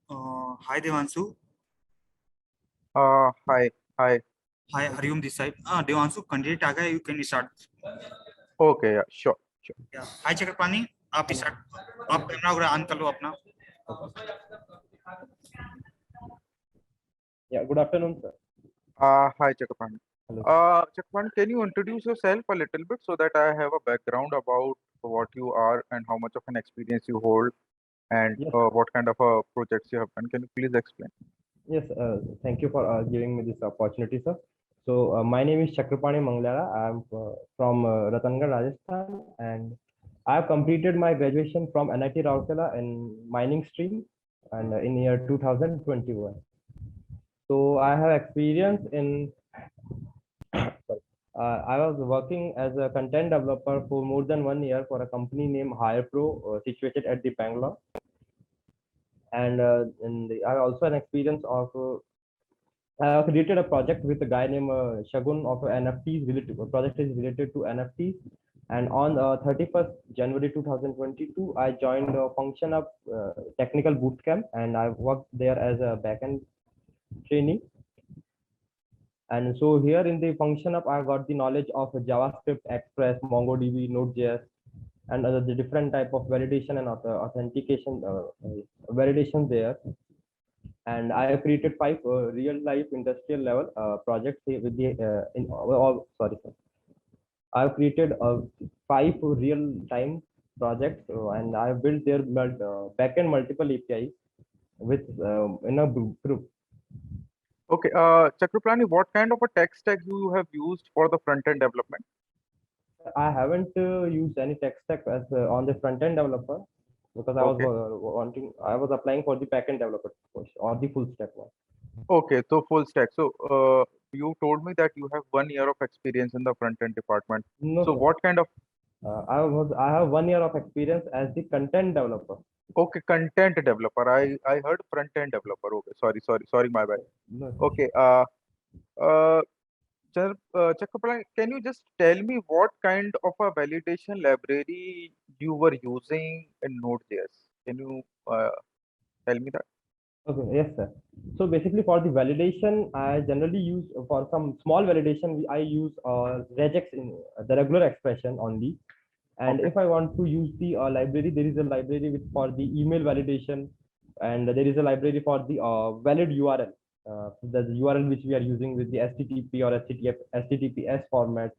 Hi Devanshu. Hi, hi. Hi Hariom this side. Devanshu candidate आ गया. You can start. Okay, yeah, sure, sure. Yeah. Hi Chakrapani. आप start. आप camera वगैरह on कर लो अपना. Yeah, good afternoon, sir. Hi, Chakrapani. Hello. Chakrapani, can you introduce yourself a little bit so that I have a background about what you are and how much of an experience you hold and Yes, what kind of projects you have done? Can you please explain? yes. Thank you for giving me this opportunity, sir. So, my name is Chakrapani Manglara. I'm from Ratangarh, Rajasthan, and I have completed my graduation from NIT Rourkela in mining stream, and in year 2021. So, I have experience in. Sorry. I was working as a content developer for more than 1 year for a company named HirePro, situated at the Bangalore. And I also an experience of I created a project with a guy named Shagun of NFTs. Related project is related to NFTs. And on 31st January 2022, I joined a function of technical bootcamp, and I worked there as a backend trainee. And so here in the function up, I got the knowledge of JavaScript, Express, MongoDB, Node.js, and the different type of validation and authentication validation there. And I have created 5 real-life industrial level projects with the sorry, sir. I've created 5 real-time projects, and I've built their backend multiple APIs with in a group. Okay, Chakrapani, what kind of a tech stack you have used for the front-end development? I haven't used any tech stack as on the front-end developer because Okay. I was applying for the backend developer or the full stack one. Okay, so full stack. So you told me that you have 1 year of experience in the front-end department. No, So sir. what kind of I have 1 year of experience as the content developer. Okay, content developer. I heard front end developer. Okay, sorry, my bad. No, sir. Okay, Chakrapani, can you just tell me what kind of a validation library you were using in Node.js? Can you tell me that? Okay, yes, sir. So basically, for the validation, I generally use for some small validation, I use regex in the regular expression only. And Okay, if I want to use the library, there is a library with for the email validation, and there is a library for the valid URL. The URL which we are using with the HTTP or HTTPS format.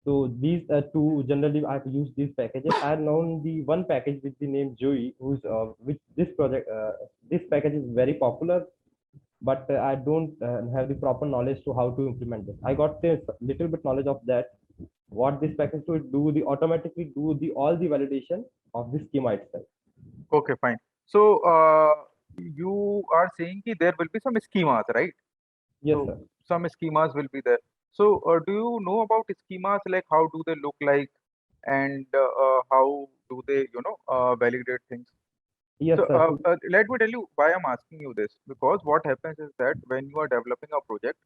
So these two generally I've used these packages. I've known the one package with the name Joey, who's which this project this package is very popular, but I don't have the proper knowledge to how to implement this. I got this little bit knowledge of that. What this package would do, the automatically do the all the validation of the schema itself. okay, fine. So you are saying that there will be some schemas, right? Yes, So sir. some schemas will be there. So do you know about schemas, like how do they look like and how do they, validate things? Yes, So sir. So, let me tell you why I'm asking you this, because what happens is that when you are developing a project,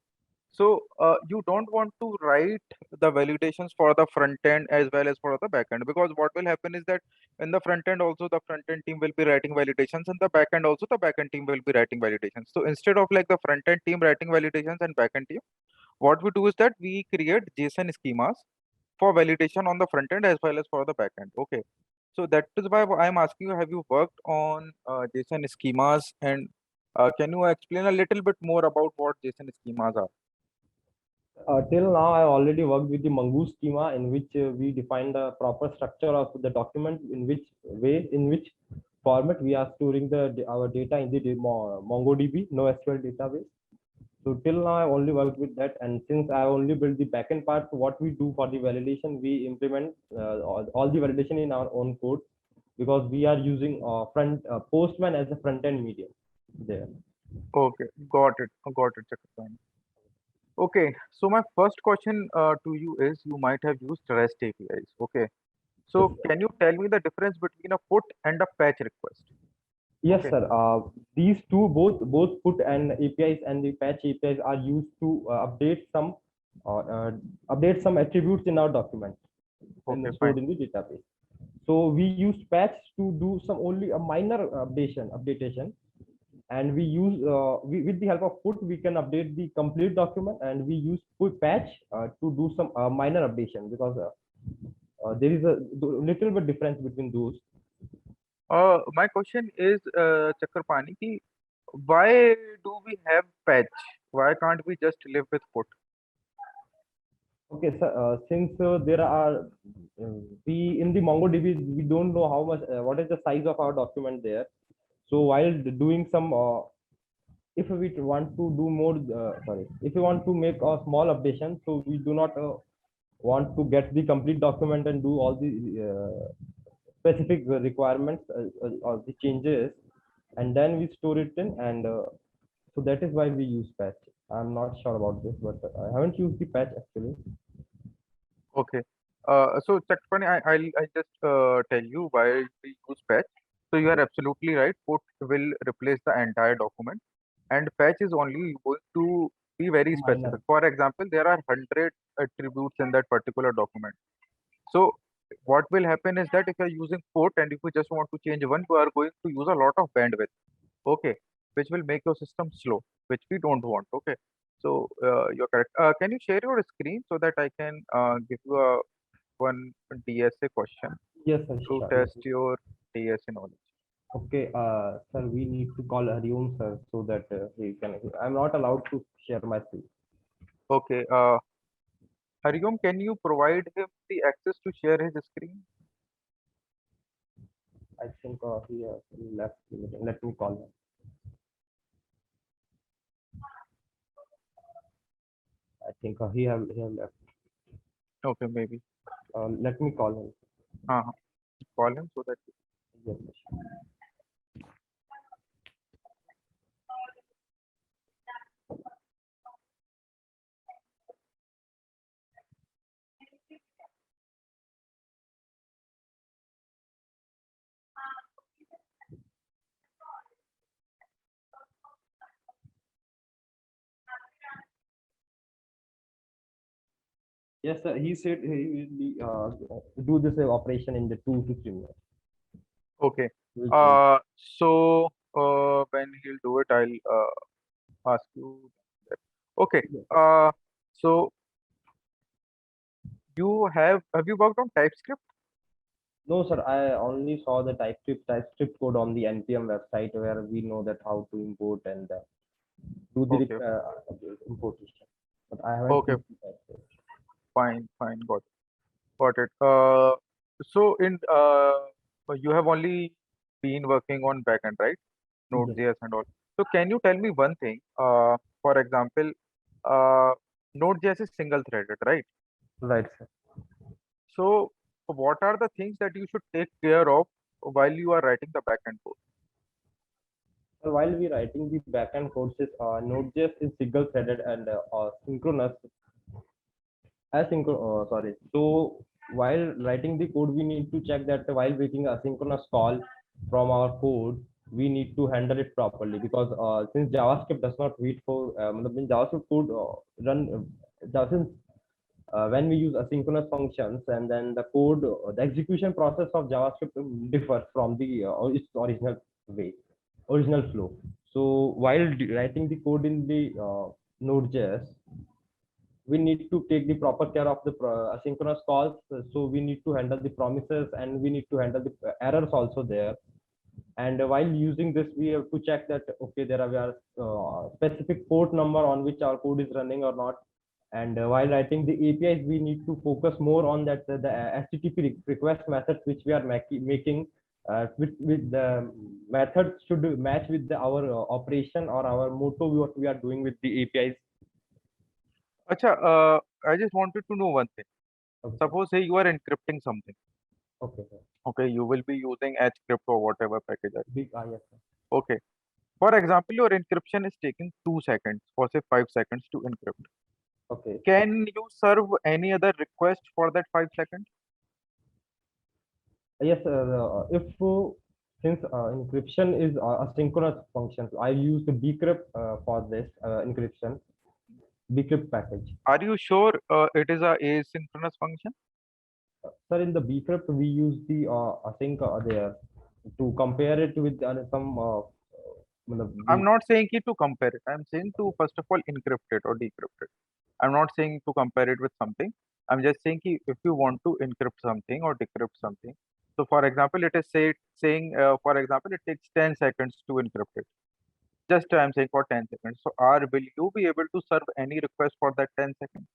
so you don't want to write the validations for the front end as well as for the back end, because what will happen is that in the front end also the front end team will be writing validations, and the back end also the back end team will be writing validations. So instead of like the front end team writing validations and back end team, what we do is that we create JSON schemas for validation on the front end as well as for the back end. Okay. So that is why I'm asking you, have you worked on JSON schemas, and can you explain a little bit more about what JSON schemas are? till now, I already worked with the Mongoose schema in which we define the proper structure of the document, in which way, in which format we are storing our data in the MongoDB, NoSQL database. So till now, I only worked with that, and since I only built the backend part, what we do for the validation, we implement all the validation in our own code because we are using Postman as a front end medium there. Okay, got it, Chakrapani. Okay, so my first question to you is, you might have used REST APIs. Okay, Yes, so sir. can you tell me the difference between a put and a patch request? Yes, Okay, sir. These two, both put and APIs and the patch APIs are used to uh, uh, update some attributes in our document okay, and stored fine. in the database. So we use patch to do some only a minor updation. and we use with the help of put we can update the complete document, and we use put patch to do some minor updation, because there is a little bit difference between those. My question is, Chakrapani, ki why do we have patch? Why can't we just live with put? Okay, so since there are we in the MongoDB, we don't know how much what is the size of our document there. So while doing some if we want to do more sorry, if we want to make a small updation, so we do not want to get the complete document and do all the specific requirements or the changes, and then we store it in, and so that is why we use patch. I'm not sure about this, but I haven't used the patch actually. Okay. So Chakrapani, I'll just tell you why we use patch. So you are absolutely right. Put will replace the entire document, and patch is only going to be very specific. Minor. For example, there are 100 attributes in that particular document. So what will happen is that if you're using put and if you just want to change one, you are going to use a lot of bandwidth. Okay, which will make your system slow, which we don't want. Okay, so you're correct. Can you share your screen so that I can give you a one DSA question Yes, sir, to sure. test your DSA knowledge? Okay, sir, we need to call Hariom sir so that he can. I'm not allowed to share my screen. Okay, Hariom, can you provide him the access to share his screen? I think he left the meeting. Let me call him. I think he have left. Okay, maybe. Let me call him. Uh, call him so that. Yes, sir. Yes, sir. He said he will be do this operation in the 2 to 3 minutes. Okay. We'll see. So when he'll do it, I'll ask you. Okay. Yes. So have you worked on TypeScript? No, sir. I only saw the TypeScript code on the npm website, where we know that how to import and do the Okay. importation. But I haven't Okay. used the TypeScript. Fine. Fine. Got it. So you have only been working on backend, right? Yes. Node.js and all. So can you tell me one thing? For example, uh, Node.js is single-threaded, right? Right, sir. So what are the things that you should take care of while you are writing the backend code? So while we writing the backend courses, Node.js is single-threaded and synchronous. Sorry. So while writing the code, we need to check that while making a asynchronous call from our code, we need to handle it properly, because since JavaScript does not wait for when JavaScript code run since when we use asynchronous functions, and then the code, the execution process of JavaScript differs from the its way, original flow. So while writing the code in the Node.js, we need to take the proper care of the asynchronous calls. So we need to handle the promises, and we need to handle the errors also there. And while using this, we have to check that okay, there are specific port number on which our code is running or not. And while writing the APIs, we need to focus more on that the HTTP request methods which we are making. With the methods should match with our operation or our motto what we are doing with the APIs. Acha, I just wanted to know one thing. Okay. Suppose say you are encrypting something. Okay, sir. Okay, you will be using Hcrypt or whatever package. Yes, sir. Okay. For example, your encryption is taking 2 seconds or say 5 seconds to encrypt. Okay. Can you serve any other request for that 5 seconds? Yes, if since encryption is asynchronous functions, I use the bcrypt for this encryption, bcrypt package. Are you sure it is a asynchronous function? Sir, in the bcrypt we use the async there to compare it with some I'm not saying it to compare it. I'm saying to first of all encrypt it or decrypt it. I'm not saying to compare it with something. I'm just saying if you want to encrypt something or decrypt something. So for example, it is saying for example it takes 10 seconds to encrypt it. Just I'm saying for 10 seconds. So will you be able to serve any request for that 10 seconds?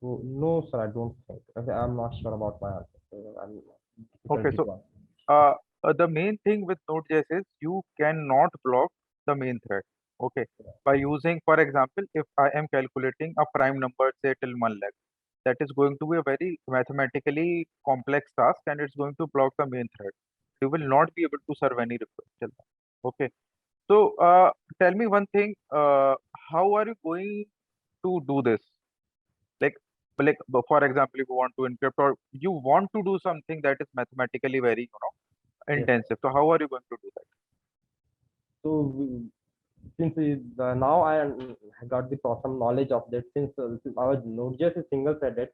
No, sir, I don't think. Okay, I'm not sure about my answer. I'm Okay, difficulty so to answer. uh, the main thing with Node.js is you cannot block the main thread. Okay, by using, for example, if I am calculating a prime number, say till 1 lakh, that is going to be a very mathematically complex task and it's going to block the main thread. You will not be able to serve any request till then. Okay, so tell me one thing, how are you going to do this? Like, for example, if you want to encrypt or you want to do something that is mathematically very, Yes. intensive. So how are you going to do that? So since now I got the some knowledge of that, since our Node.js is single threaded,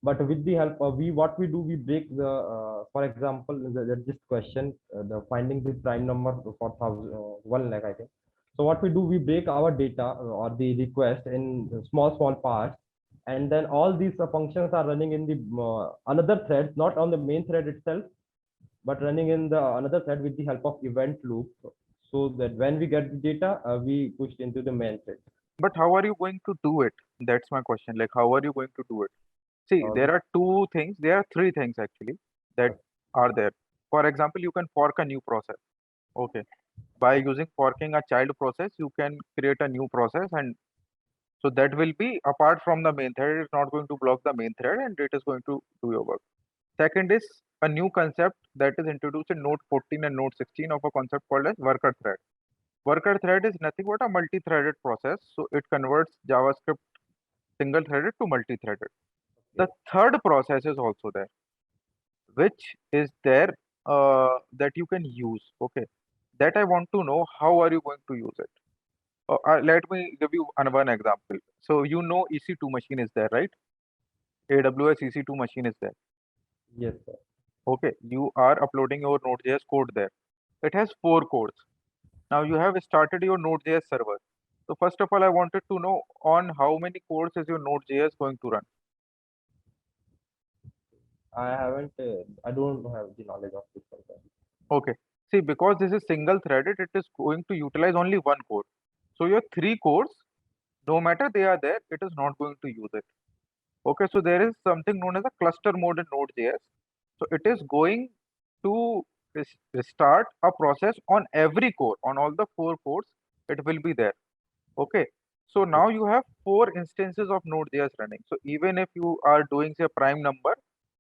but with the help of what we do, we break the for example this question, the finding the prime number for 1 lakh, I think. So what we do, we break our data or the request in small parts, and then all these functions are running in the another thread, not on the main thread itself, but running in the another thread with the help of event loop, so that when we get the data, we push into the main thread. But how are you going to do it? That's my question. Like, how are you going to do it? See, there With, are two things. There are three things actually that are there. For example, you can fork a new process. Okay. By using forking a child process, you can create a new process, and so that will be apart from the main thread. It's not going to block the main thread, and it is going to do your work. Second is a new concept that is introduced in Node 14 and Node 16 of a concept called as worker thread. Worker thread is nothing but a multi-threaded process. So it converts JavaScript single-threaded to multi-threaded. The third process is also there, which is there that you can use. Okay, that I want to know how are you going to use it. Let me give you one example. So you know EC2 machine is there, right? AWS EC2 machine is there. yes, sir. Okay, you are uploading your Node.js code there. It has 4 cores. Now you have started your Node.js server. So first of all, I wanted to know on how many cores is your Node.js going to run? I haven't. I don't have the knowledge of this one, sir. Okay. See, because this is single threaded, it is going to utilize only 1 core. So your 3 cores, no matter they are there, it is not going to use it. Okay, so there is something known as a cluster mode in Node.js. So it is going to start a process on every core, on all the 4 cores, it will be there. Okay, so now you have 4 instances of Node.js running. So even if you are doing say prime number,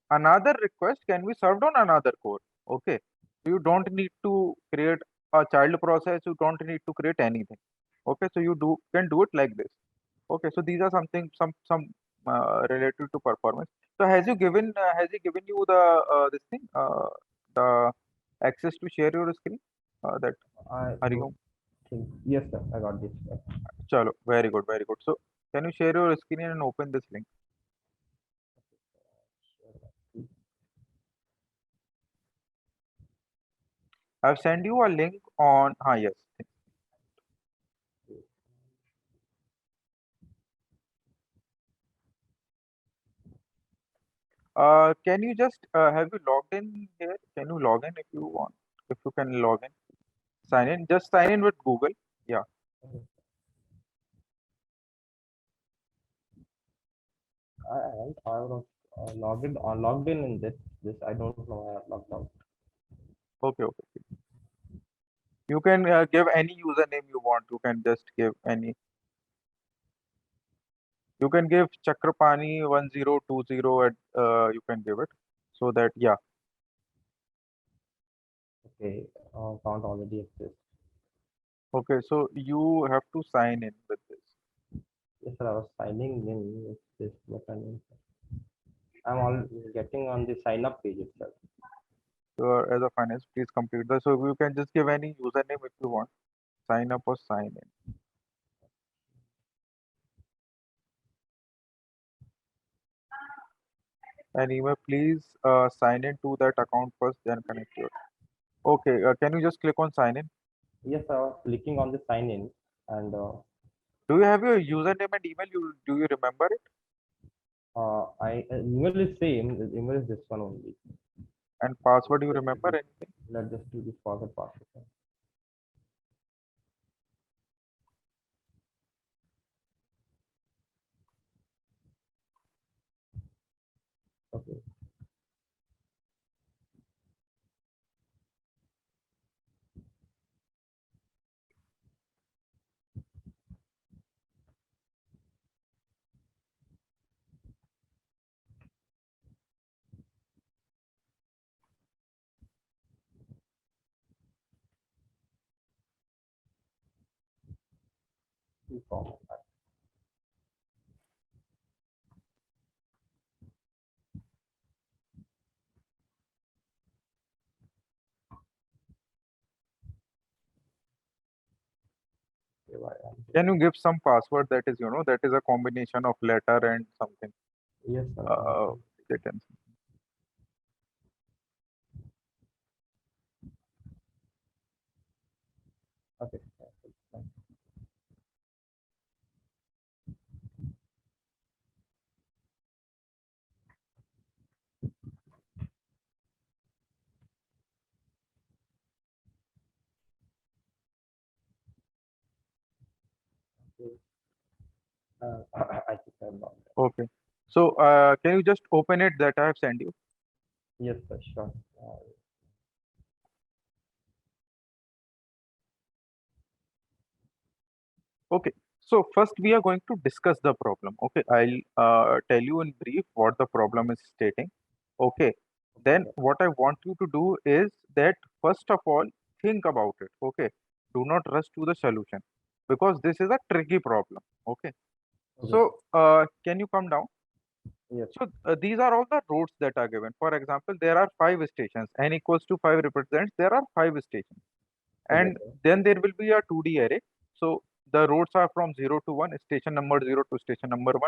another request can be served on another core. Okay, you don't need to create a child process. You don't need to create anything. Okay, so you can do it like this. Okay, so these are something related to performance. So has he given you the this thing the access to share your screen? That I are don't you? think. Yes, sir. I got this. Chalo, very good, very good. So can you share your screen and open this link? I've sent you a link on. Yes. Can you just have you logged in here? Can you log in if you want? If you can log in, sign in. Just sign in with Google. Yeah. I haven't. I was logged in this. I don't know. I have logged out. Okay. Okay. You can give any username you want. You can just give any. You can give Chakrapani 1020 at you can give it. So that yeah. Okay. Account already exists. Okay. So you have to sign in with this. Yes, sir. I was signing in with this button. I'm all getting on the sign up page itself. As a finance, please complete that. So you can just give any username if you want. Sign up or sign in. And email, please sign in to that account first, then connect your. Okay, can you just click on sign in? Yes, I was clicking on the sign in, and Do you have your username and email? Do you remember it? email is same. The email is this one only. And password, you remember anything? Let's just do this forward password. Okay. E-commerce. Okay, why Can you give some password that is, that is a combination of letter and something? yes, sir. They can- Okay. Fine. Okay. I think I'm wrong. Okay. So, can you just open it that I have sent you? Yes, sir. Sure. Okay. So first we are going to discuss the problem. Okay. I'll tell you in brief what the problem is stating. Okay. Then Okay. what I want you to do is that first of all, think about it. Okay. Do not rush to the solution because this is a tricky problem. Okay. Okay. So, can you come down? Yes. So these are all the roads that are given. For example, there are five stations. N equals to 5 represents there are five stations. Okay. And then there will be a 2D array. So the roads are from 0 to 1, station number 0 to station number 1,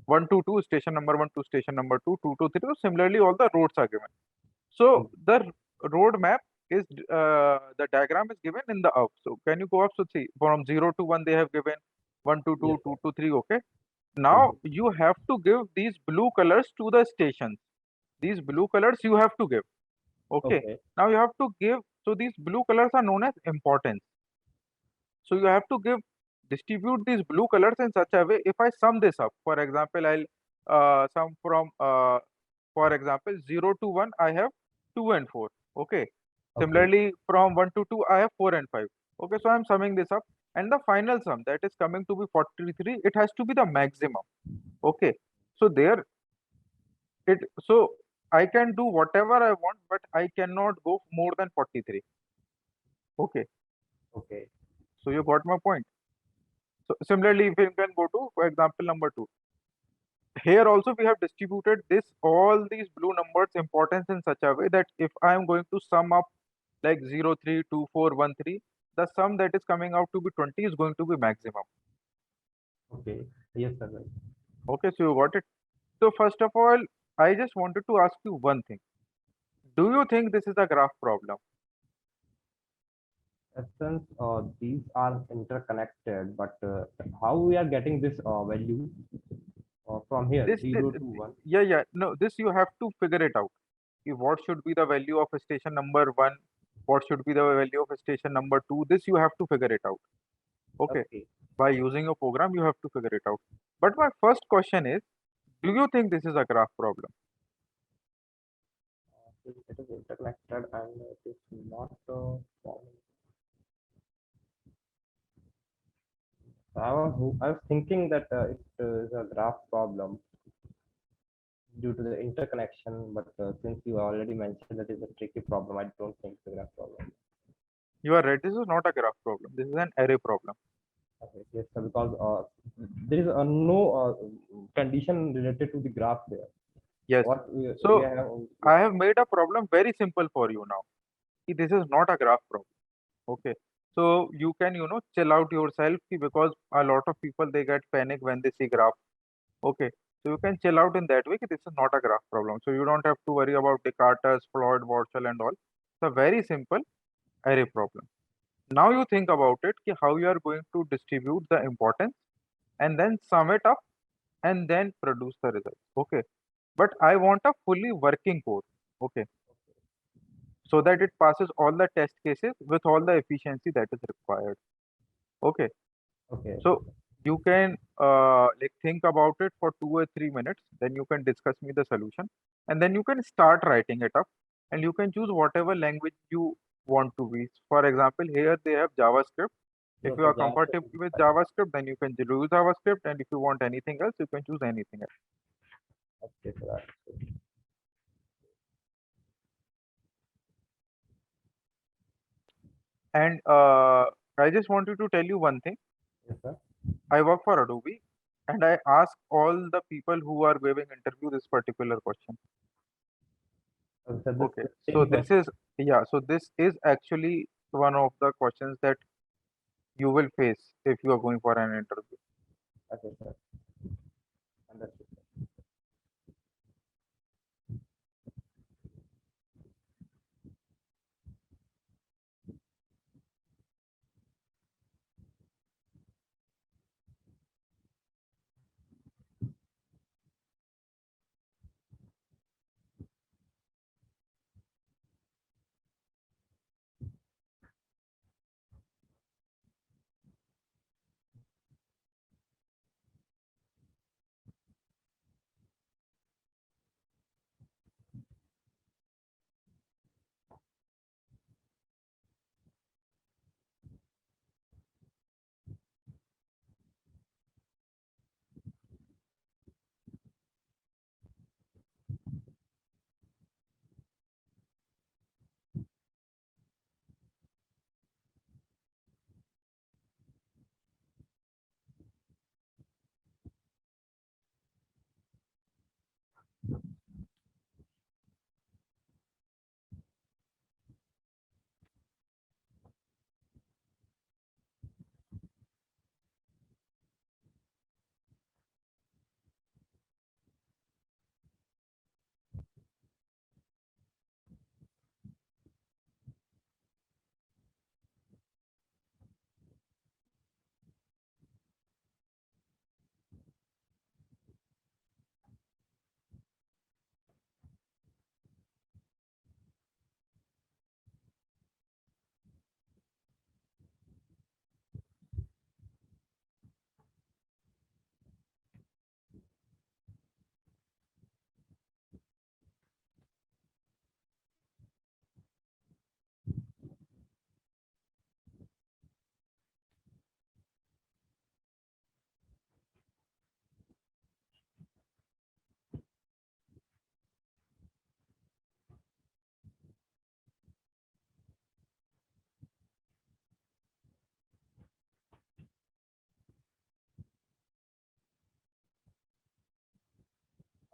1 to 2, station number 1 to station number 2, 2 to 3. So similarly, all the roads are given. So the road map is the diagram is given in the up. So can you go up? So see, from 0 to 1 they have given, 1 to 2, Yes, 2 sir. to 3. Okay. Now you have to give these blue colors to the stations. These blue colors you have to give. Okay. Okay. Now you have to give. So these blue colors are known as importance. So you have to distribute these blue colors in such a way. If I sum this up, for example, I'll sum from for example 0 to 1 I have 2 and 4. Okay. Okay. Similarly, from 1 to 2 I have 4 and 5. Okay, so I'm summing this up, and the final sum that is coming to be 43. It has to be the maximum. Okay. So there it so I can do whatever I want, but I cannot go more than 43. Okay. Okay. So you got my point. So similarly, if you can go to, for example, number 2. Here also we have distributed this all these blue numbers importance in such a way that if I am going to sum up like 0, 3, 2, 4, 1, 3, the sum that is coming out to be 20 is going to be maximum. Okay. Yes, sir. Right. Okay, so you got it. So first of all, I just wanted to ask you one thing. Do you think this is a graph problem? Since these are interconnected, but how we are getting this value from here, This, 0 to 1? yeah, no, this you have to figure it out. What should be the value of station number 1, what should be the value of station number 2, this you have to figure it out. Okay, Okay. by using a program you have to figure it out. But my first question is, do you think this is a graph problem? It is interconnected and it is not forming. I was thinking that it is a graph problem due to the interconnection, but since you already mentioned that is a tricky problem, I don't think it's a graph problem. You are right, this is not a graph problem, this is an array problem. Okay, yes, sir, because there is no condition related to the graph there. Yes, What we so have, I yeah. have made a problem very simple for you now. This is not a graph problem. Okay, so you can chill out yourself because a lot of people they get panic when they see graph. Okay, so you can chill out in that way. This is not a graph problem. So you don't have to worry about Descartes, Floyd, Warshall, and all. So very simple. array problem. Now you think about it, ki how you are going to distribute the importance and then sum it up and then produce the result. Okay. But I want a fully working code. Okay. So that it passes all the test cases with all the efficiency that is required. Okay. Okay. So you can like think about it for 2 or 3 minutes, then you can discuss me the solution, and then you can start writing it up, and you can choose whatever language you want to be. For example, here they have JavaScript. If No, you sir, are JavaScript comfortable is with fine. JavaScript, then you can use JavaScript, and if you want anything else, you can choose anything else. Okay, sir. Understood. And I just wanted to tell you one thing. Yes, sir. I work for Adobe, and I ask all the people who are giving interview this particular question. Sir, this Okay, the so same this question. is, yeah, so this is actually one of the questions that you will face if you are going for an interview. Okay, sir. Understood.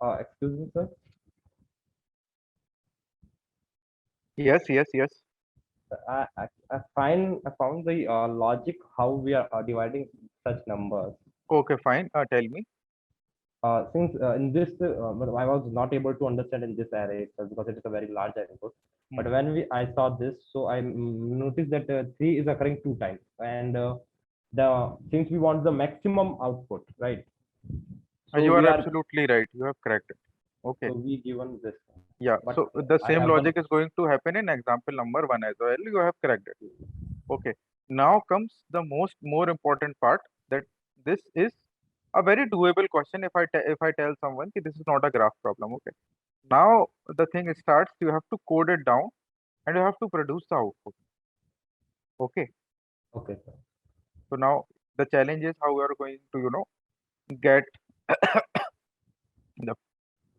Excuse me, sir. Yes, yes, yes. I found the logic how we are dividing such numbers. Okay, fine. Tell me. Since in this, but I was not able to understand in this array itself because it is a very large input. But Hmm. when I saw this, so I noticed that three is occurring two times, and the since we want the maximum output, right? So You are we are absolutely right. You have corrected. Okay. so we given this, Yeah. but So the I same have one. logic is going to happen in example number one as well. You have corrected. Okay. Now comes the more important part, that this is a very doable question if I tell someone that this is not a graph problem. Okay. Now the thing starts. You have to code it down and you have to produce the output. Okay. Okay, sir. So now the challenge is how we are going to, get the.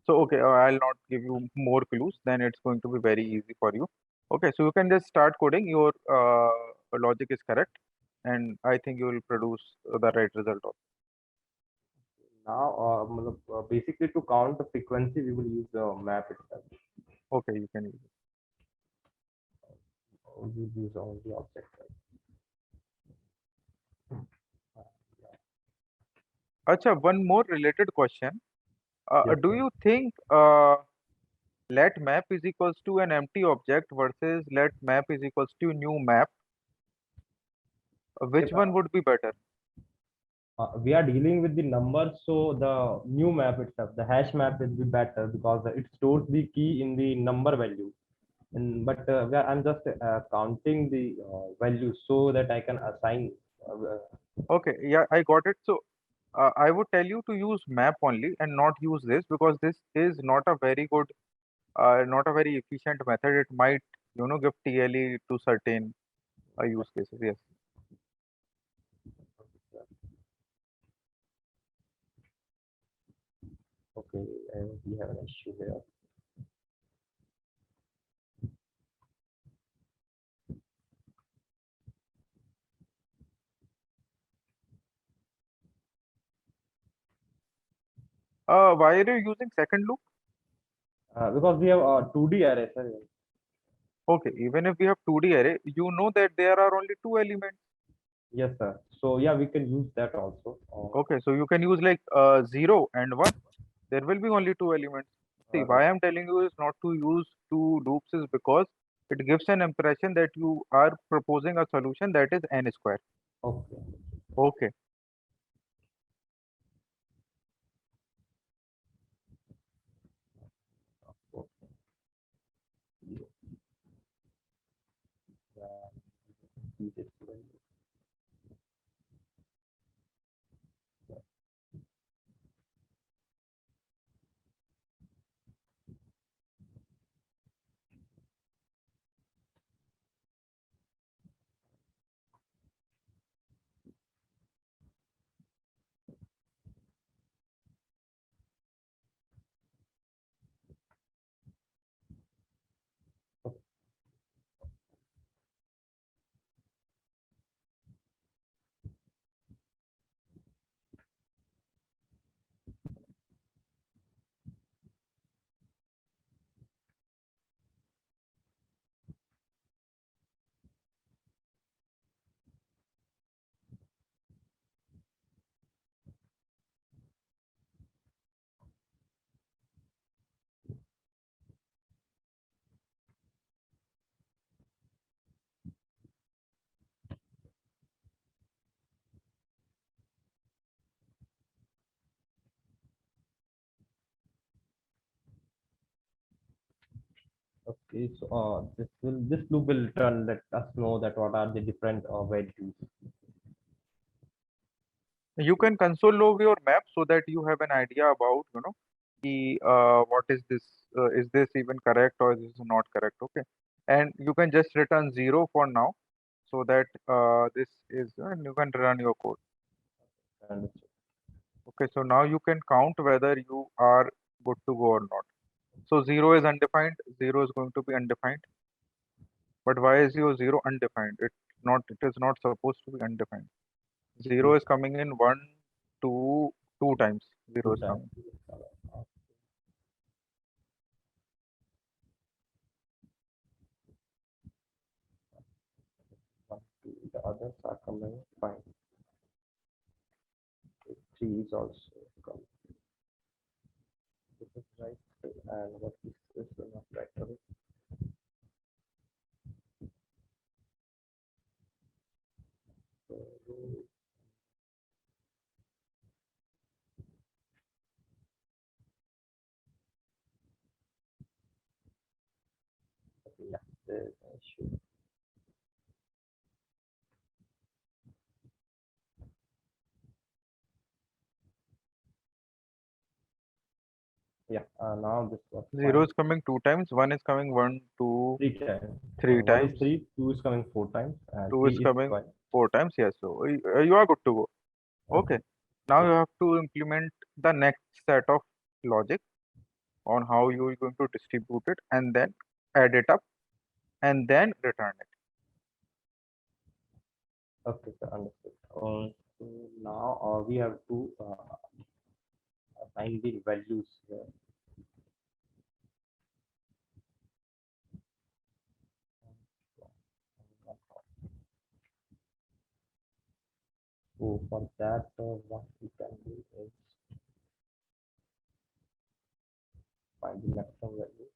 So okay, I'll not give you more clues. Then it's going to be very easy for you. Okay, so you can just start coding. Your logic is correct, and I think you will produce the right result. Also. Now, basically to count the frequency, we will use the map itself. Okay, you can use it. We use only object, right? Acha, one more related question. Yes, Do sir. you think let map is equals to an empty object versus let map is equals to new map, If, which one would be better? we are dealing with the numbers, so the new map itself, the hash map will be better because it stores the key in the number value. And but I'm just counting the values so that I can assign. Okay, yeah, I got it. So I would tell you to use map only and not use this, because this is not a very good, not a very efficient method. It might, give TLE to certain use cases. Yes. Okay, we have an issue here. Why are you using second loop? Because we have a 2D array, sir. Okay, even if we have 2D array, you know that there are only two elements. Yes, sir. So yeah, we can use that also. Okay, so you can use like 0 and 1. There will be only two elements. See, Right. why I'm telling you is not to use two loops is because it gives an impression that you are proposing a solution that is n square. Okay. Okay. Okay. Yeah. Use it. Okay, so this loop will return let us know that what are the different values. You can console log your map so that you have an idea about, what is this even correct or is this not correct? Okay. And you can just return 0 for now so that this is, and you can run your code. Understood. Okay, so now you can count whether you are good to go or not. So 0 is undefined, 0 is going to be undefined. But why is your 0 undefined? It is not supposed to be undefined. 0 is coming in two, two times. 0 Two is times. coming. One, two, the others are coming fine. Okay, three is also coming. This is right, and what is this is not right. Okay. So, okay, yeah, there's an issue. Yeah, now this was 0 fine. is coming two times, 1 is coming one, two, Three times. three One is times, three, two is coming four times, and 2 three is is coming five. four times. Yes, so you are good to go. Okay. Now Okay. you have to implement the next set of logic on how you are going to distribute it and then add it up and then return it. Okay, sir, understood. So now we have to assign the values here. So for that, what we can do is find the maximum value.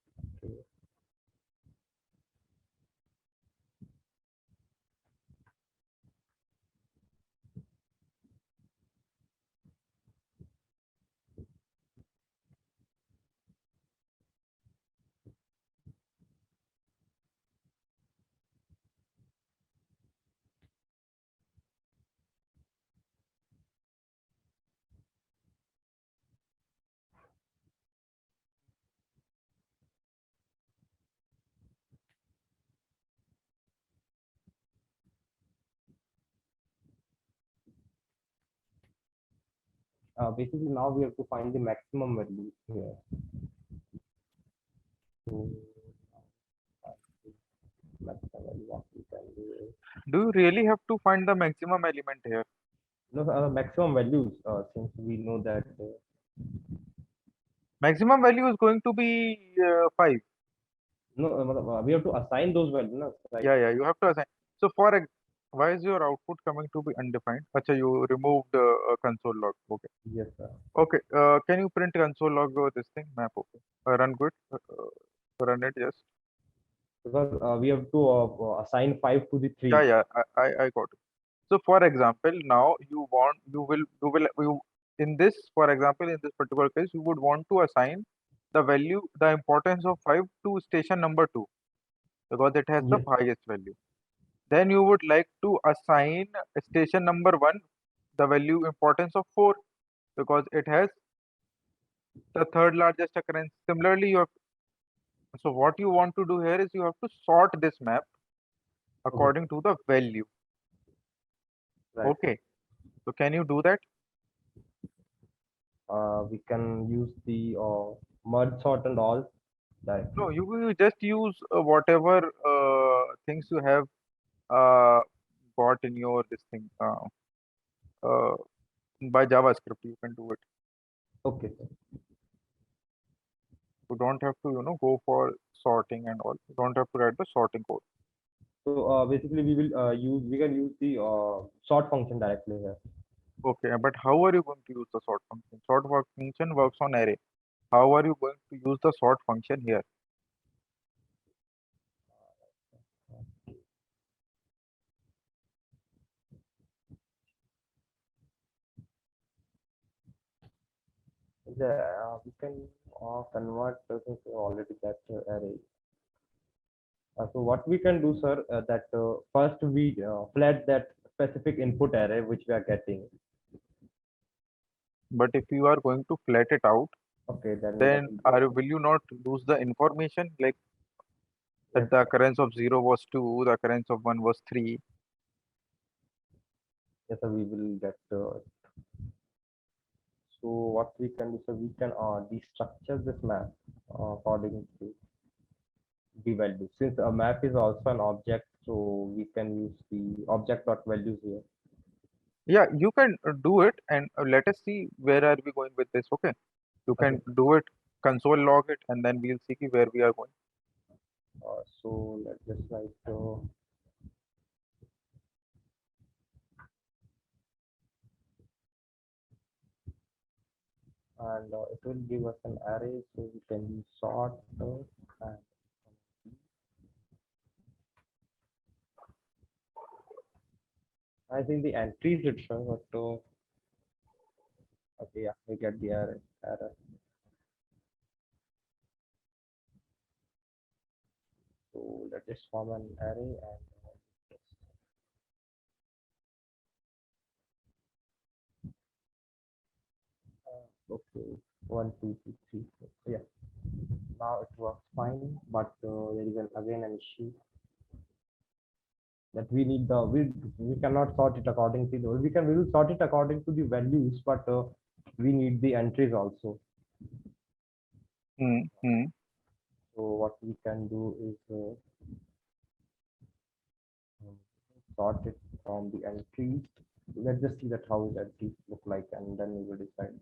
Basically now we have to find the maximum value here. So maximum value what we can do is, Do you really have to find the maximum element here? no, maximum values, since we know that Maximum value is going to be 5. no, we have to assign those values, no? Right? Yeah, you have to assign. So why is your output coming to be undefined? Acha, you removed console log. Okay. Yes, sir. Okay. Can you print console log this thing map? Okay. Run good. Run it. Yes. Because we have to assign 5 to the 3. Yeah. I got it. So for example, now you in this, for example, in this particular case, you would want to assign the importance of 5 to station number 2 because it has the Yes. highest value. Then you would like to assign station number 1 the value importance of 4 because it has the third largest occurrence. Similarly, so what you want to do here is you have to sort this map according to the value. Right. Okay. So can you do that? We can use the merge sort and all that. No, you just use whatever things you have uh, got in your this thing uh, by JavaScript. You can do it. Okay, sir. You don't have to go for sorting and all. You don't have to write the sorting code. So basically we can use the sort function directly here. Okay, but how are you going to use the sort function? Function works on array. How are you going to use the sort function here? We can convert this already that array. So what we can do, sir, that first we flat that specific input array which we are getting. But if you are going to flat it out, Okay, then that then will will you not lose the information like yes, that the occurrence of 0 was 2, the occurrence of 1 was 3? yes, sir, we will get. So what we can do, so we can destructure this map according to the value. Since a map is also an object, so we can use the object dot values here. Yeah, you can do it and let us see where are we going with this. Okay, you Okay. can do it, console log it, and then we'll see where we are going. So let's just write and it will give us an array, so we can use sort and I think the entries itself, but okay, yeah, we get the array. So let's just form an array and okay, 1, 2, 3, 3, 4. So, yeah, now it works fine, but there is again an issue that we need we cannot sort it according to we will sort it according to the values, but we need the entries also. So what we can do is sort it from the entries. Let's just see that how the entries look like, and then we will decide.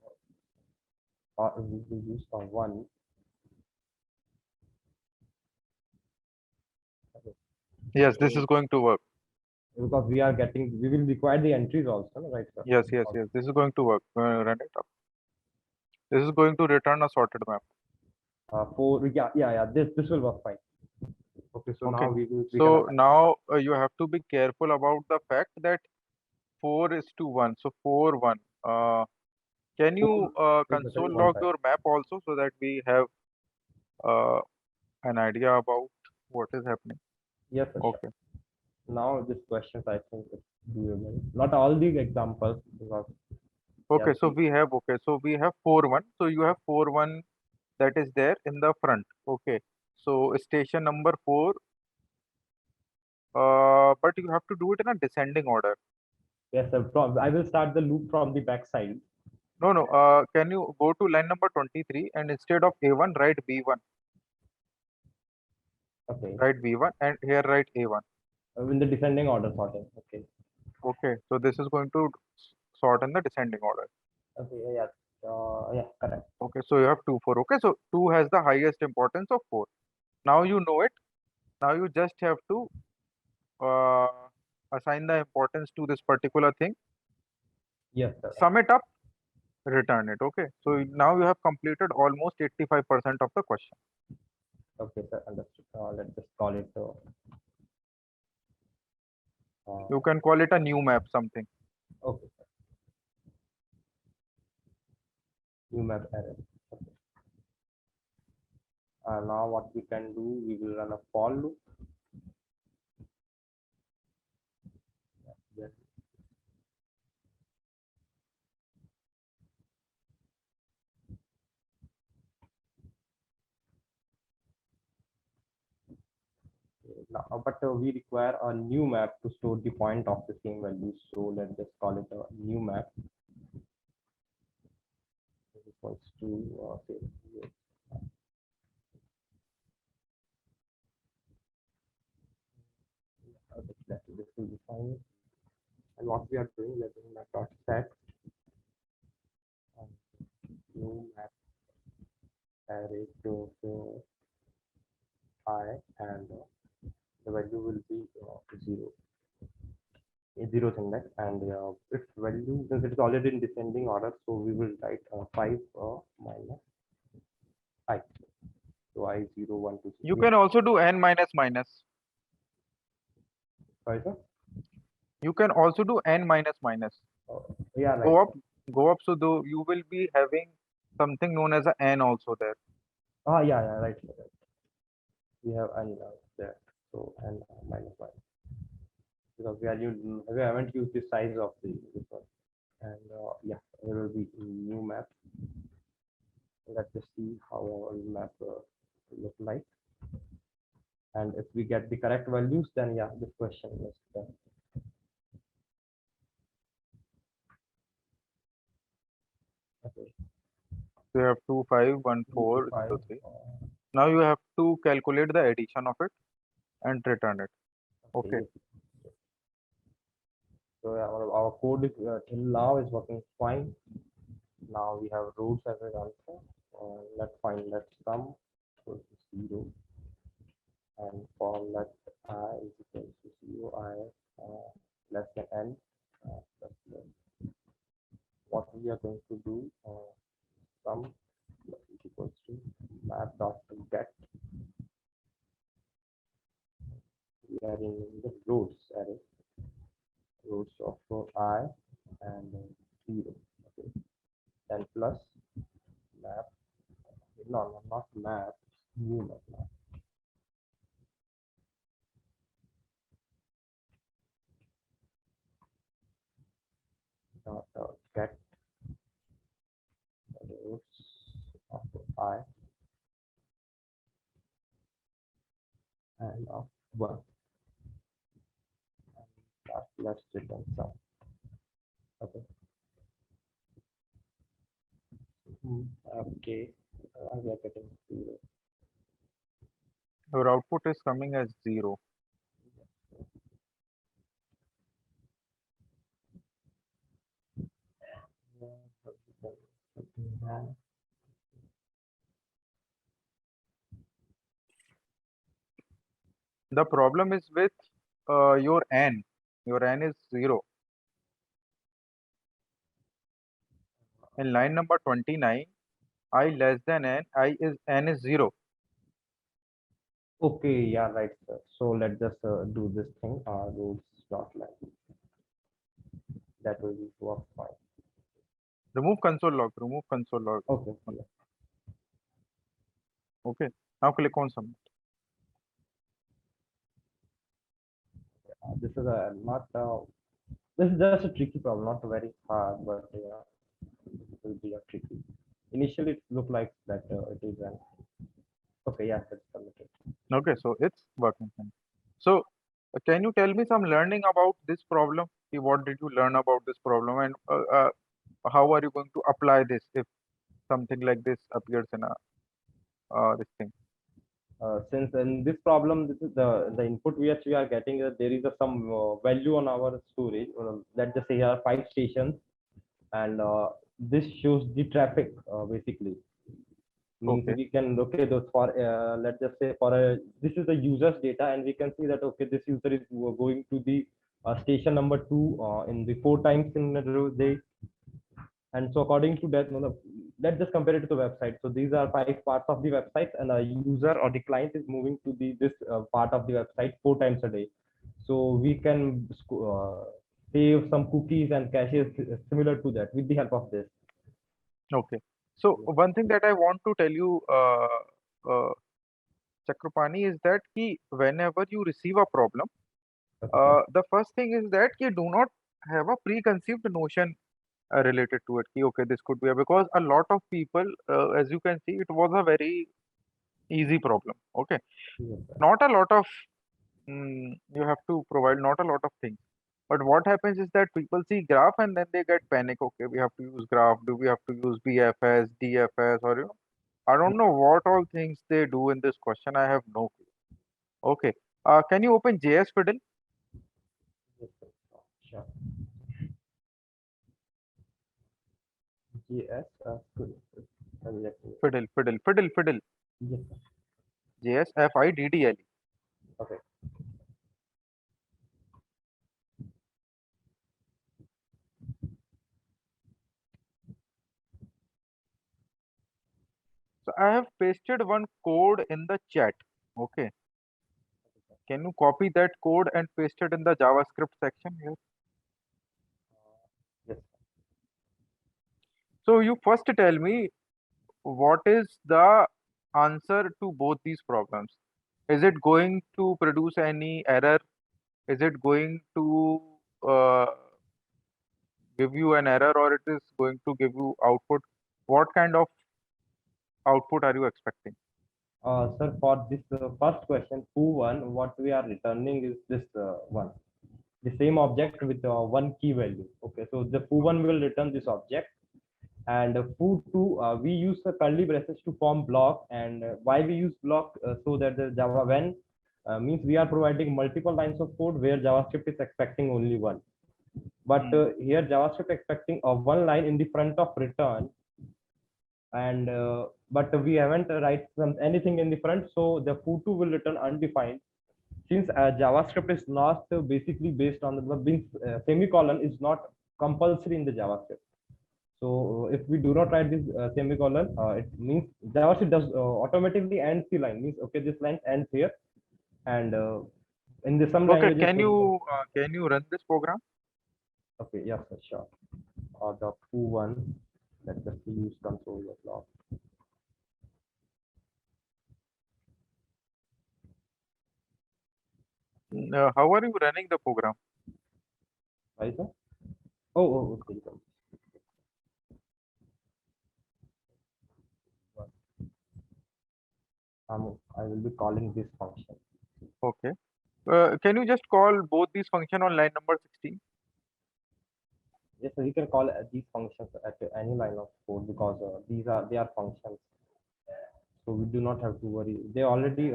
We will use one. Okay. Yes, this is going to work. Because we will require the entries also, right, sir? Yes, this is going to work. Run it up. This is going to return a sorted map. This will work fine. Okay, so Okay. now we So now you have to be careful about the fact that 4 is to 1. So 4, 1. Can you console log your map also so that we have an idea about what is happening? Yes, sir. Okay. Now this questions I think it's doable. Not all the examples because Okay, so we have 4, 1. So you have 4, 1 that is there in the front. Okay. So station number 4. But you have to do it in a descending order. yes, sir. I will start the loop from the back side. No. Can you go to line number 23 and instead of A1 write B1, Okay. write B1 and here write A1. In the descending order sorting. Okay. Okay, so this is going to sort in the descending order. Okay. Yeah. Yeah. Correct. Okay, so you have 2, 4. Okay, so 2 has the highest importance of 4. Now you know it. Now you just have to uh, assign the importance to this particular thing, Yes, sir. sum it up, return it. Okay, so now you have completed almost 85% of the question. Okay, sir. Understood. Let's just call it. You can call it a new map something. Okay, sir. New map array. Okay. Now what we can do, we will run a for loop. Yes. Now, but we require a new map to store the point of the same value. So let's just call it a new map. Is equals to say yes. Exactly, this will be fine. And what we are doing, we're doing map dot set new map array to I, and the value will be 0. A 0th index, and if value, since it is already in descending order, so we will write 5 minus I. So I 0, 1, 2, 3. You can also do n minus minus. Sorry, sir. You can also do n minus minus. Yeah, right. Go up. So though you will be having something known as a n also there. Yeah, right, sir, right. We have n there, so n minus 1, because we haven't used the size of this one, and yeah, there will be new map. Let's just see how our map look like, and if we get the correct values, then yeah, this question is done. Okay. So you have 2, 5, 1, 4, 0, 3. Now you have to calculate the addition of it and return it. Okay. So our code is till now is working fine. Now we have rows as an answer. Let's sum equals to 0, and for let I is equal to 0, I less than n. Plus what we are going to do, sum is equals to map dot get. We are in the rows array, rows of I and 0. Okay, and plus map, no, not map, new map. Dot get rows of I and of 1. Let's return sum. Okay. Okay. We are getting 0. Your output is coming as 0. The problem is with your n. Your n is 0. In line number 29, I less than n, n is 0. Okay, yeah, right, sir. So let's just do this thing. Rows dot line. That will be work fine. Remove console log. Remove console log. Okay. Yeah. Okay. Now click on submit. This is a not. This is just a tricky problem, not very hard, but yeah, it will be a tricky. Initially, it looked like that it is an. Okay, yeah, it's submitted. Okay, so it's working fine. So can you tell me some learning about this problem? What did you learn about this problem? And how are you going to apply this if something like this appears in a this thing? Since in this problem, this is the input which we are getting, there is some value on our storage. Let's just say here 5 stations, and this shows the traffic basically. Means Okay. we can those for let's just say for a this is the user's data, and we can see that okay, this user is going to the station number 2 in the 4 times in a day. And so according to that, let's just compare it to the website. So these are 5 parts of the website, and a user or the client is moving to the this part of the website 4 times a day. So we can save some cookies and caches similar to that with the help of this. Okay. So one thing that I want to tell you, uh, Chakrapani, is that whenever you receive a problem, Okay, sir. the first thing is that you do not have a preconceived notion related to it. Okay, this could be because a lot of people, as you can see, it was a very easy problem. Okay, Yes, sir. not a lot of you have to provide not a lot of things. But what happens is that people see graph and then they get panic. Okay, we have to use graph. Do we have to use BFS, DFS, or I don't know what all things they do in this question. I have no clue. Okay, can you open JS Fiddle? Yes, sir. Sure. GS, good. Exactly. Fiddle. Yes, sir. JS FIDDLE. Okay. So I have pasted one code in the chat. Okay. Can you copy that code and paste it in the JavaScript section here? Yes. So you first tell me what is the answer to both these problems? Is it going to produce any error? Is it going to uh, give you an error or it is going to give you output? What kind of output are you expecting? Sir, for this first question, foo1, what we are returning is this one, the same object with one key value. Okay, so the foo1 will return this object, and foo2, we use the curly braces to form block. And why we use block? So that the Java when means we are providing multiple lines of code where JavaScript is expecting only one. But Hmm. here JavaScript expecting one line in the front of return, and but we haven't write anything in the front, so the foo2 will return undefined. Since JavaScript is not basically based on the means semicolon is not compulsory in the JavaScript. So if we do not write this semicolon, it means JavaScript does automatically ends the line. Means okay, this line ends here, and in the some Okay, languages. can you run this program? Okay, yes, sir, sure. The foo1, let's just use console log. How are you running the program? Right, sir? Oh, okay. I will be calling this function. Okay. Can you just call both these function on line number 16? Yes, so you can call these functions at any line of code, because they are functions, so we do not have to worry. They already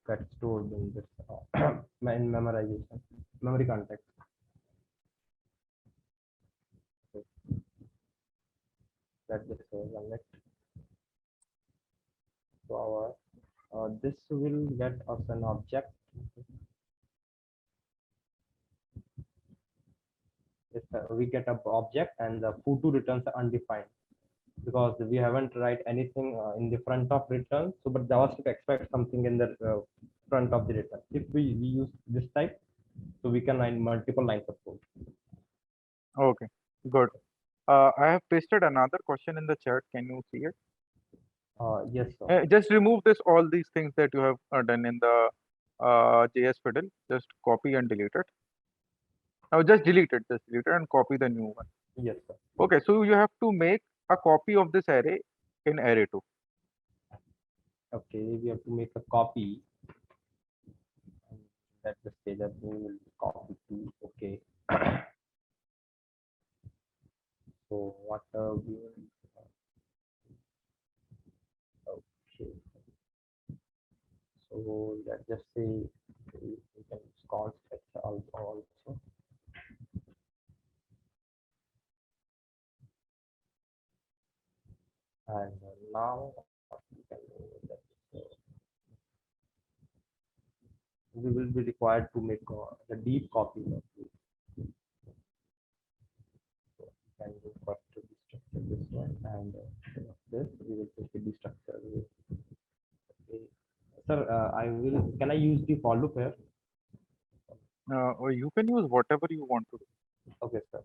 get stored in this in memory context. Okay. Let's just run it. So our this will get us an object. If, we get an object, and the foo2 returns are undefined, because we haven't write anything in the front of return. So, but JavaScript expects something in the front of the return. If we use this type, so we can write multiple lines of code. Okay, good. I have pasted another question in the chat. Can you see it? Yes, sir. Just remove all these things that you have done in the JS Fiddle. Just copy and delete it. Now just delete it and copy the new one. Yes, sir. Okay, so you have to make a copy of this array in array2. Okay, we have to make a copy. Let's just say that we will copy to okay. So what we will, okay. So let's just say we can call structure also. And now what we can do is that we will be required to make the deep copy of this. So we can do first to destructure this one, and this we will take the destructure. Okay. Sir, I will. Can I use the for loop here? Or you can use whatever you want to do. Okay, sir.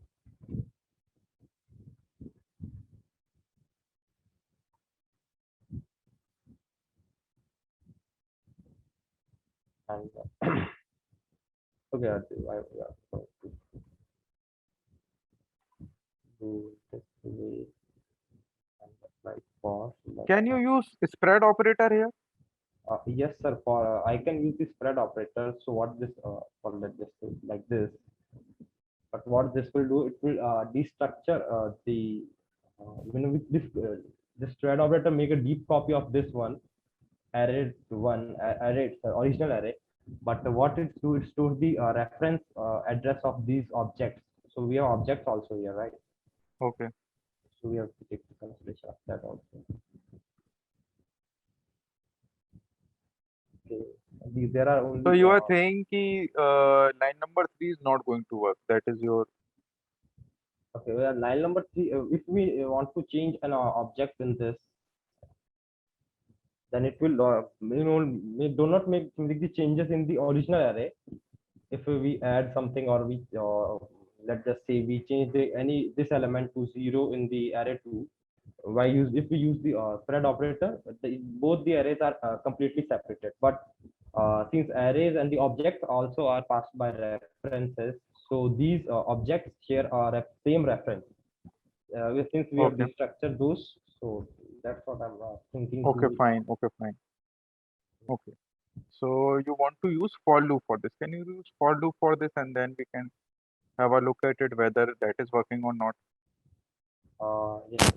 And okay, I going to do this way and apply for. Can you use spread operator here? Yes, sir. For I can use the spread operator. So what this for let's just say like this. But what this will do, it will destructure the with this spread operator make a deep copy of this one array, it's original array. But what it do, it stores the reference address of these objects. So we have objects also here, right? Okay. So we have to take the consideration of that also. Okay. There are only. So you are saying ki line number 3 is not going to work. That is your. Okay, well, line number 3. If we want to change an object in this, then it will do not make the changes in the original array. If we add something or we let's just say we change this element to 0 in the array 2, if we use the spread operator, both the arrays are completely separated. But since arrays and the objects also are passed by references, so these objects share a same reference. Since we have Okay. destructured those, so that's what I'm thinking. Okay, fine. Okay, fine. Okay. So you want to use for loop for this. Can you use for loop for this, and then we can have a look at it whether that is working or not. Yes.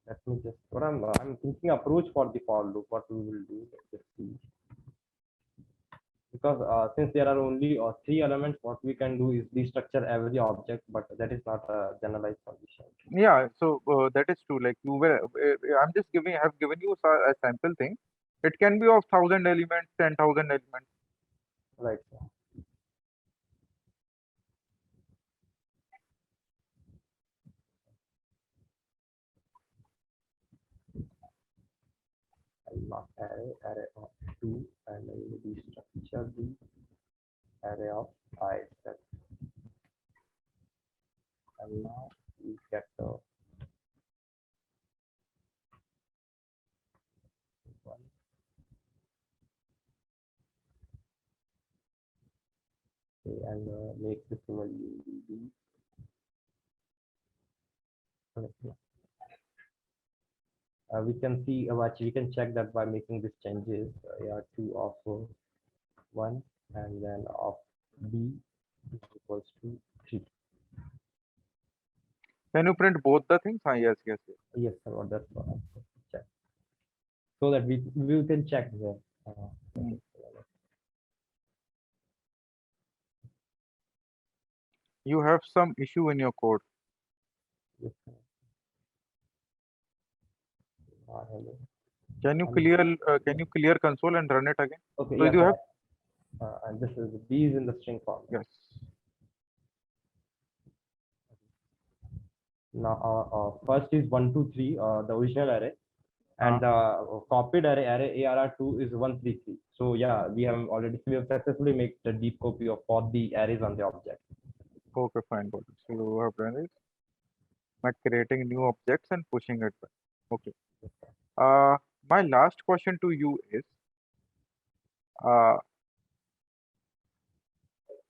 Let me just. What I'm thinking approach for the for loop. What we will do. Let's just see. Because since there are only 3 elements, what we can do is destructure every object, but that is not a generalized solution. Yeah, so that is true. Like you were, I'm just have given you a sample thing. It can be of 1,000 elements, 10,000 elements. Right. I'll mark array of 2, and I will destructure the array of I set. And now we get the one. Okay, and make this value be. We can see actually we can check that by making these changes. Yeah, 2 of 1, and then of b is equals to 3. Can you print both the things? Yes, yes, yes. Yes, sir. That's what I'm check. So that we can check there. You have some issue in your code. Yes, sir. Hello. Can you clear console and run it again? Okay. So Yeah, you have. and this is b is in the string form. Yes. Now first is 1, 2, 3, the original array, and the copied array ARR2 is 1, 3, 3. So yeah, we have successfully made the deep copy of all the arrays on the object. Okay, fine, got it. So you have done it by creating new objects and pushing it back. Okay. My last question to you is,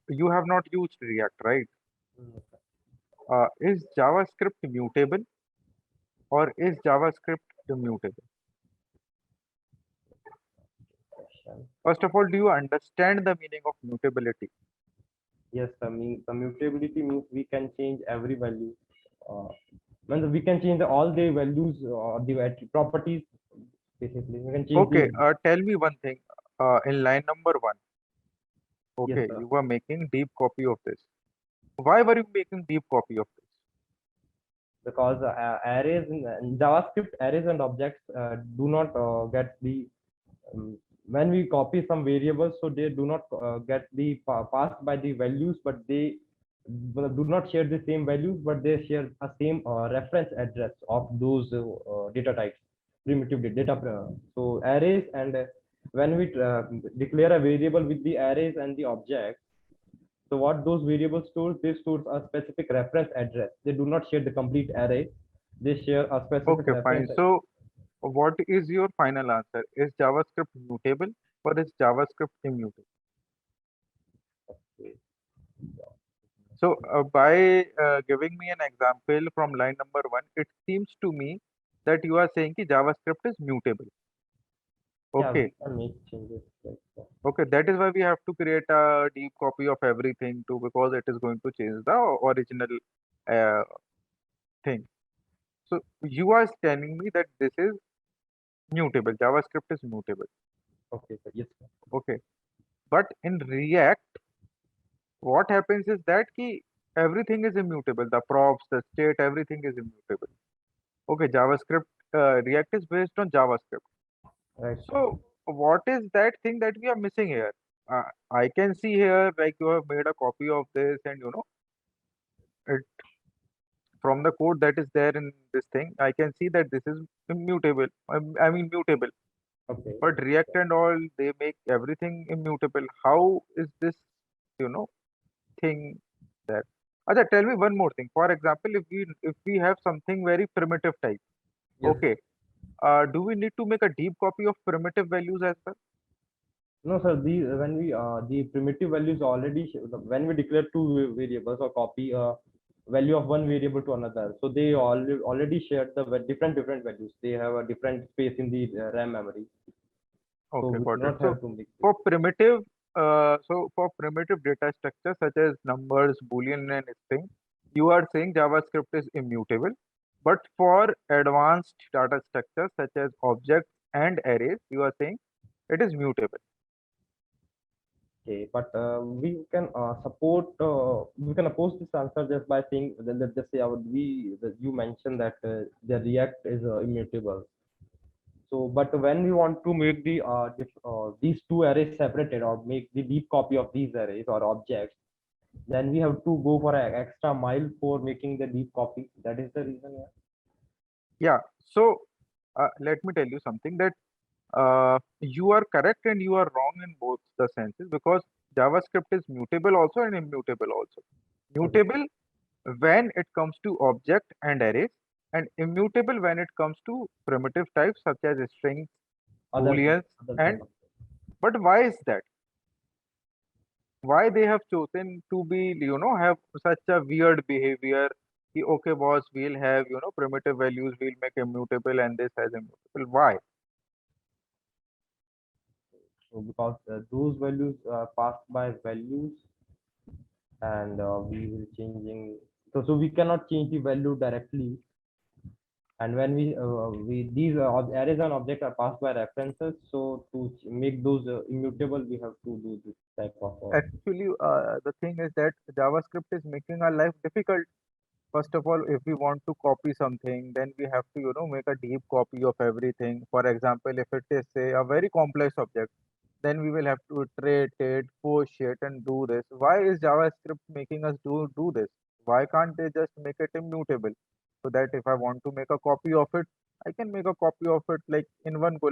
you have not used React, right? Is JavaScript mutable, or is JavaScript immutable? First of all, do you understand the meaning of mutability? Yes, the mutability means we can change every value means we can change all the values or the properties. Basically, we can change Okay, the. tell me one thing. In line number one, Yes, okay, sir. you were making deep copy of this. Why were you making deep copy of this? Because arrays in JavaScript, arrays and objects do not get the when we copy some variables, so they do not get the passed by the values, but they do not share the same values, but they share a same reference address of those data types, primitive data. So arrays and when we declare a variable with the arrays and the objects, so what those variables stores, they store a specific reference address. They do not share the complete array. They share a specific Okay, fine. reference. So, what is your final answer? Is JavaScript mutable or is JavaScript immutable? Okay. So, by giving me an example from line number one, it seems to me that you are saying that JavaScript is mutable. Yeah, we Okay, can make changes like that. okay, that is why we have to create a deep copy of everything too, because it is going to change the original uh, thing. So, you are telling me that this is mutable, JavaScript is mutable. Okay, sir. Yes, sir. Okay, but in React, what happens is that ki everything is immutable. The props, the state, everything is immutable. Okay, JavaScript, React is based on JavaScript. Right, sir. So, what is that thing that we are missing here? I can see here like you have made a copy of this, and it from the code that is there in this thing, I can see that this is immutable. I mean mutable. Okay. But React and all, they make everything immutable. How is this, you know, thing there? Acha, tell me one more thing. For example, if we have something very primitive type, Yes. okay, do we need to make a deep copy of primitive values as well? No, sir. When we the primitive values already when we declare two variables or copy a value of one variable to another, so they already share the different values. They have a different space in the RAM memory, so Okay, we do got it. not So have to make it. for primitive, for primitive data structure such as numbers, Boolean, and string, you are saying JavaScript is immutable. But for advanced data structures such as objects and arrays, you are saying it is mutable. Okay, but we can support. We can oppose this answer just by saying let's just say you mentioned that the React is immutable. So, but when we want to make these two arrays separated or make the deep copy of these arrays or objects, then we have to go for an extra mile for making the deep copy. That is the reason. Yeah. Yeah. So let me tell you something that you are correct and you are wrong in both the senses because JavaScript is mutable also and immutable also. Okay. Mutable when it comes to object and arrays, and immutable when it comes to primitive types such as strings, Other booleans, other and type of. but why is that? Why they have chosen to be, have such a weird behavior? Ki, okay, boss, we'll have, primitive values, we'll make immutable and this has immutable. Why? So because those values are passed by values, and we will changing. So we cannot change the value directly. And when we these arrays and objects are passed by references, so to make those immutable, we have to do this type of. Actually, the thing is that JavaScript is making our life difficult. First of all, if we want to copy something, then we have to, make a deep copy of everything. For example, if it is, say, a very complex object, then we will have to iterate it, push it, and do this. Why is JavaScript making us do this? Why can't they just make it immutable? So that if I want to make a copy of it, I can make a copy of it like in one go,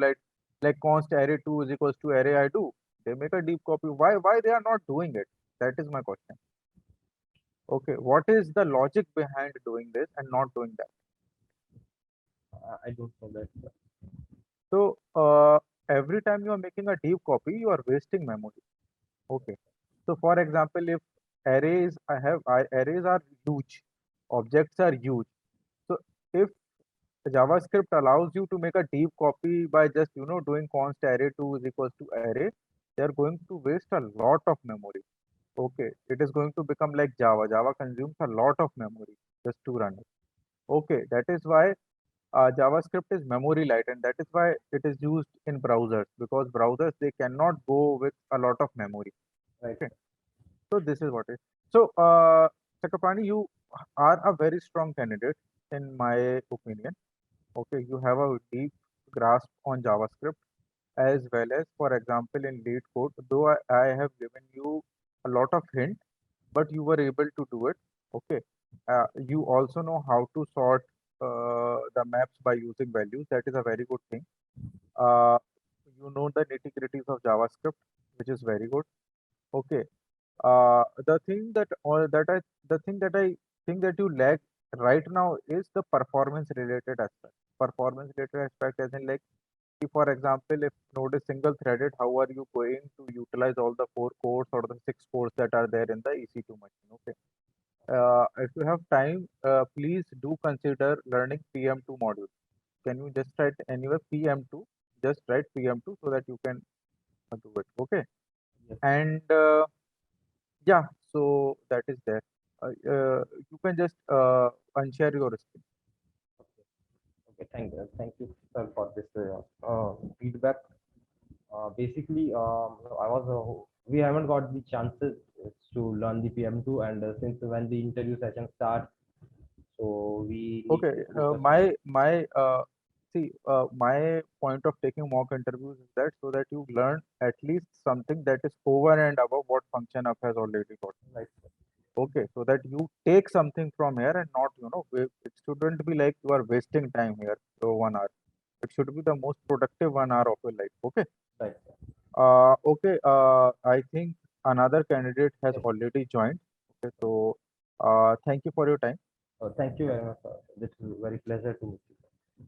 like const array 2 is equals to array I do. They make a deep copy. Why they are not doing it? That is my question. Okay, what is the logic behind doing this and not doing that? I don't know that. So every time you are making a deep copy, you are wasting memory. Okay. So for example, if arrays are huge, objects are huge. So if JavaScript allows you to make a deep copy by just doing const array 2 is equals to array, they are going to waste a lot of memory. Okay, it is going to become like Java. Java consumes a lot of memory just to run it. Okay, that is why JavaScript is memory light, and that is why it is used in browsers, because browsers they cannot go with a lot of memory. Right. Okay, so this is what it. So, Chakrapani, you are a very strong candidate in my opinion. Okay, you have a deep grasp on JavaScript as well as, for example, in lead code. Though I have given you a lot of hint, but you were able to do it. Okay, you also know how to sort the maps by using values. That is a very good thing. Uh, you know the nitty gritties of JavaScript, which is very good. Okay, the thing that or that I the thing that I think that you lack right now is the performance related aspect. Performance related aspect as in, like, for example, if node is single threaded, how are you going to utilize all the 4 cores or the 6 cores that are there in the EC2 machine? Okay. If you have time, please do consider learning PM2 module. Can you just write anywhere PM2? Just write PM2 so that you can do it. Okay. Yes. And yeah, so that is there. You can just unshare your screen. Okay. Thank you, sir, for this feedback. Basically, we haven't got the chances to learn the PM2, and since when the interview session starts, so we need Okay, to focus on. my point of taking mock interviews is that so that you learn at least something that is over and above what function up has already got. Right. Okay, so that you take something from here and not, it shouldn't be like you are wasting time here for 1 hour. It should be the most productive 1 hour of your life. Okay. Right. Okay. I think another candidate has Yes. already joined. Okay, so thank you for your time. Thank you very much, sir. This is very pleasure to meet you.